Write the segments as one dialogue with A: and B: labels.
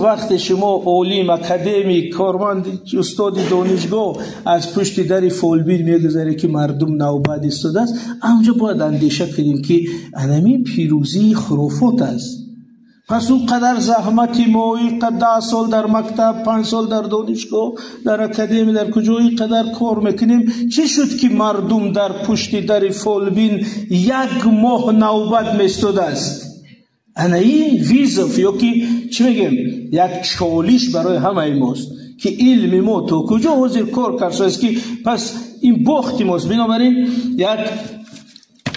A: وقت شما عالم، اکادمی، کارمند، استاد دانشگاه از پشت در فولبین میگذاره که مردم نوبت ایستاده است، اونجا باید اندیشه کنیم که همین پیروزی خرافات است. پس اون قدر زحمتی ما، این قدر 10 سال در مکتب، 5 سال در دانشگاه، در اکادمی، در کجا این قدر کار میکنیم، چی شد که مردم در پشت در فولبین 1 ماه نوبت میستاده است؟ انا این ویزف یا که چی میگم یک چالش برای همه ماست که علم ما تو کجا حاضر کار کرده است که پس این باخت ماست. بنابراین یک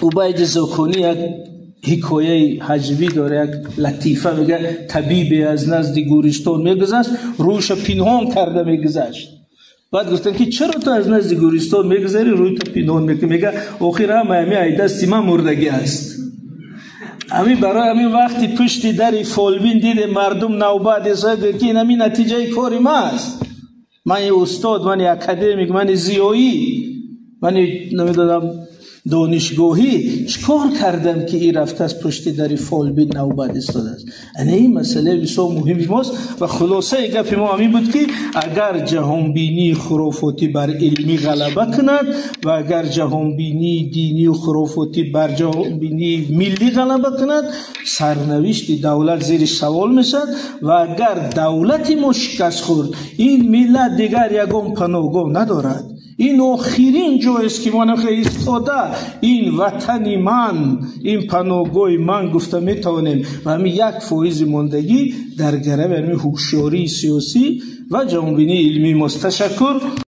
A: عبید زاکانی یک حکایه حجوی داره، یک لطیفه میگه طبیبی از نزد گورستان میگذشت، روش پنهان کرده میگذشت. بعد گفتن که چرا تو از نزد گورستان میگذری روی تو پنهان میکنی؟ میگه آخر همه ای دست من مردگی است. همین برای همین وقتی پشت در فولبین دیده مردم نوبت ایستاده که این همین نتیجه کاری ما است. من استاد، من اکادمیک، من زیایی، من نمیدونم دانشگاهی چکار کردم که این رفته از پشت در فولبین نوبت ایستاده است؟ این مسئله بسیار مهمی ماست و خلاصه گپ ما همین بود که اگر جهانبینی خرافاتی بر علمی غلبه کند و اگر جهانبینی دینی و خرافاتی بر جهانبینی ملی غلبه کند، سرنوشت دولت زیر سوال میشد و اگر دولتی ما شکست خورد، این ملت دیگر یگان پناهگاه ندارد. این آخرین جایی است که من ایستاده، این وطن من، این پناهگاه من گفته میتوانیم و همین 1% ماندگی در گرم هوشیاری سیاسی و جهانبینی علمی ماست. تشکر.